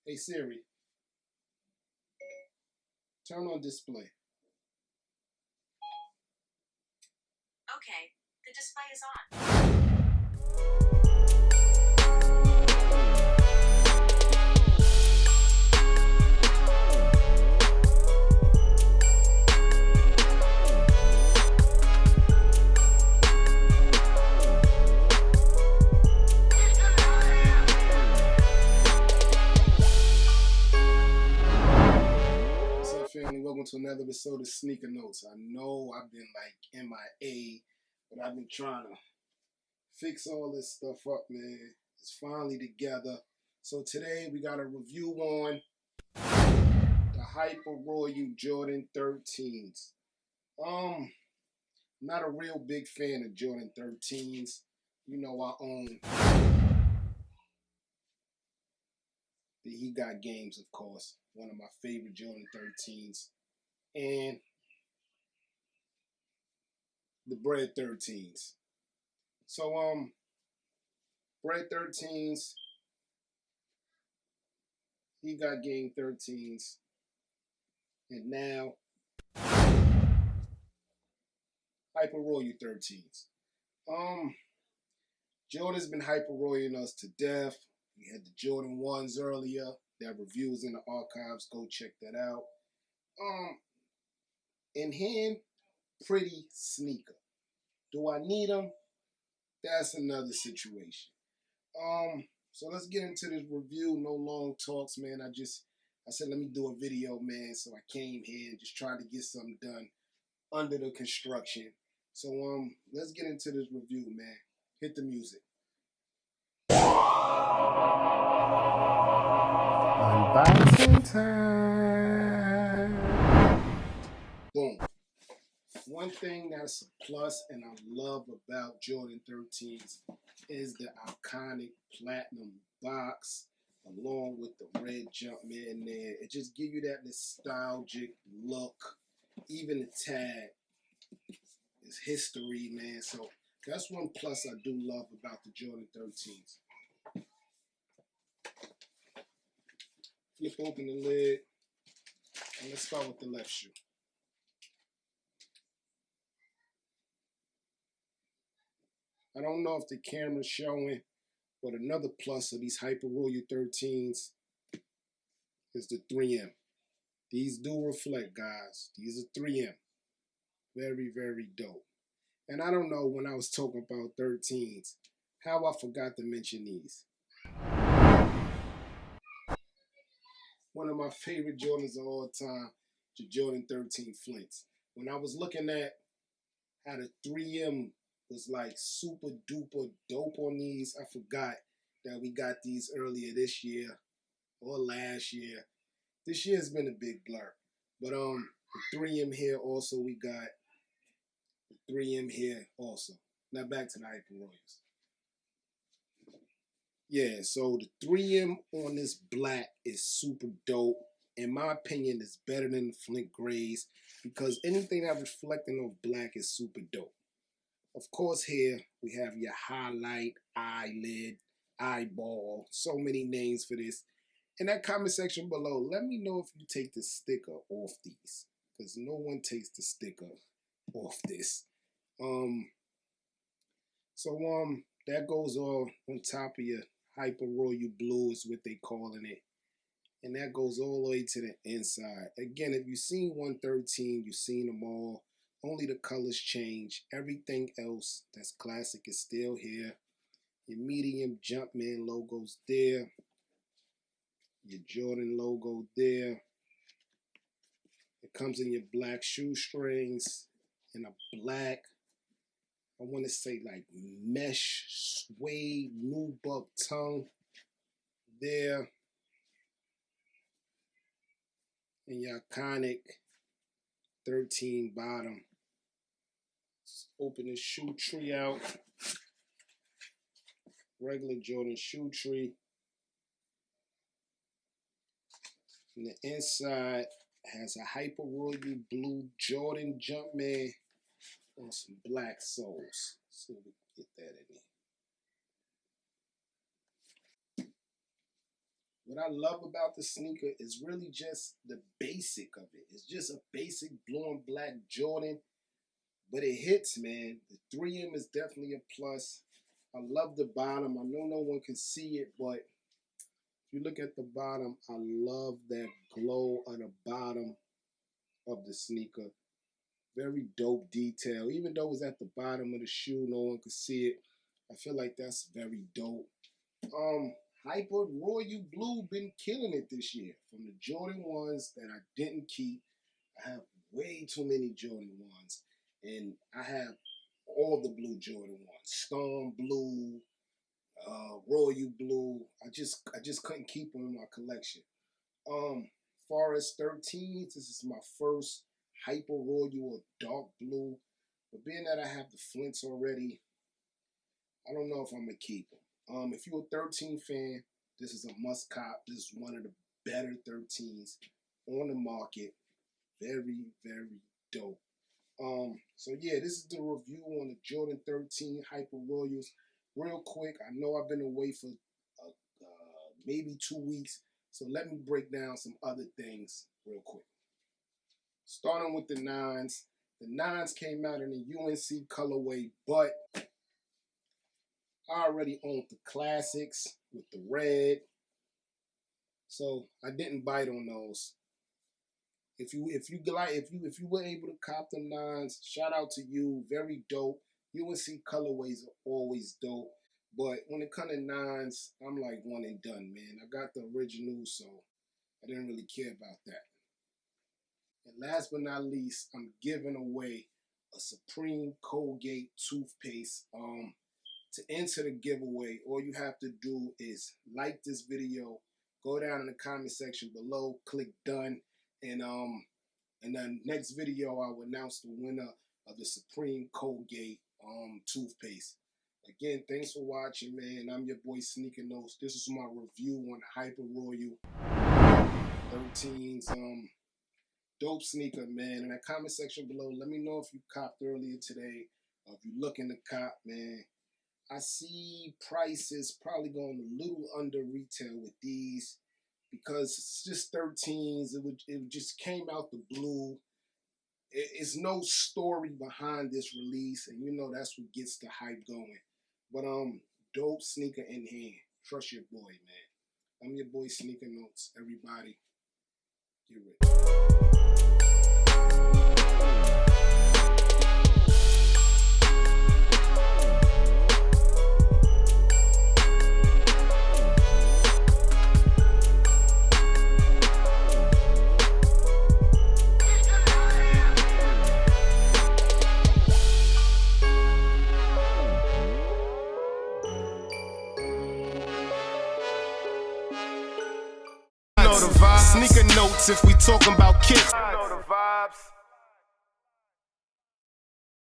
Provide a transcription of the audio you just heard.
Hey Siri, turn on display. Okay, the display is on. What's up, family? Welcome to another episode of Sneaker Notes. I know I've been like MIA, but I've been trying to fix all this stuff up, man. It's finally together. So today we got a review on the Hyper Royal Jordan 13s. Not a real big fan of Jordan 13s. You know, I own the He Got Games, of course. One of my favorite Jordan 13s. And the Bread 13s. So, Bread 13s, He Got Game 13s, and now Hyper Royal 13s. Jordan's been hyper royaling us to death. We had the Jordan 1s earlier. That review's in the archives. Go check that out. In hand, pretty sneaker. Do I need them? That's another situation. So let's get into this review. No long talks, man. I said let me do a video, man. So I came here and just tried to get something done under the construction. So let's get into this review, man. Hit the music. Unboxing time. Boom. One thing that's a plus and I love about Jordan 13s is the iconic platinum box along with the red Jumpman there. It just gives you that nostalgic look. Even the tag is history, man. So that's one plus I do love about the Jordan 13s. Flip open the lid and let's start with the left shoe. I don't know if the camera's showing, but another plus of these Hyper Royal 13s is the 3M. These do reflect, guys. These are 3M. Very, very dope. And I don't know, when I was talking about 13s, how I forgot to mention these. One of my favorite Jordans of all time, the Jordan 13 Flints. When I was looking at how the 3M was like super duper dope on these, I forgot that we got these earlier this year or last year. This year has been a big blur. But the 3M here also, we got the 3M here also. Now back to the Hyper Royals. Yeah, so the 3M on this black is super dope. In my opinion, it's better than the Flint Grays because anything that reflecting off black is super dope. Of course, here we have your highlight, eyelid, eyeball, so many names for this. In that comment section below, let me know if you take the sticker off these, because no one takes the sticker off this. That goes all on top of your Hyper Royal Blue is what they calling it. And that goes all the way to the inside. Again, if you've seen 113, you've seen them all. Only the colors change. Everything else that's classic is still here. Your medium Jumpman logo's there. Your Jordan logo there. It comes in your black shoestrings and a black, I want to say like mesh suede nubuck tongue there. And your iconic 13 bottom. Let's open the shoe tree out. Regular Jordan shoe tree. And the inside has a Hyper Royal Blue Jordan Jumpman on some black soles. See if we can get that in there. What I love about the sneaker is really just the basic of it. It's just a basic blue and black Jordan, but it hits, man. The 3M is definitely a plus. I love the bottom. I know no one can see it, but if you look at the bottom, I love that glow on the bottom of the sneaker. Very dope detail. Even though it's at the bottom of the shoe, no one can see it. I feel like that's very dope. Hyper Royal Blue been killing it this year. From the Jordan 1s that I didn't keep, I have way too many Jordan 1s. And I have all the blue Jordan 1s. Storm Blue, Royal Blue. I just couldn't keep them in my collection. Forest 13s, this is my first Hyper Royal or dark blue. But being that I have the Flints already, I don't know if I'm going to keep them. If you're a 13 fan, this is a must cop. This is one of the better 13s on the market. Very, very dope. So yeah, this is the review on the Jordan 13 Hyper Royals. Real quick, I know I've been away for maybe 2 weeks, so let me break down some other things real quick. Starting with the 9s. The 9s came out in the UNC colorway, but I already owned the classics with the red, so I didn't bite on those. If you were able to cop them 9s, shout out to you. Very dope. UNC colorways are always dope, but when it comes to 9s, I'm like one and done, man. I got the original, so I didn't really care about that. And last but not least, I'm giving away a Supreme Colgate toothpaste. To enter the giveaway, all you have to do is like this video, go down in the comment section below, click done, and the next video I will announce the winner of the Supreme Colgate toothpaste. Again, thanks for watching, man. I'm your boy Sneaker Notes. This is my review on the Hyper Royal 13s. Dope sneaker, man. In the comment section below, let me know if you copped earlier today, or if you're looking to cop, man. I see prices probably going a little under retail with these because it's just 13s. It just came out the blue. It's no story behind this release, and you know that's what gets the hype going. But dope sneaker in hand. Trust your boy, man. I'm your boy Sneaker Notes. Everybody, get ready. Sneaker Notes if we talking about kicks.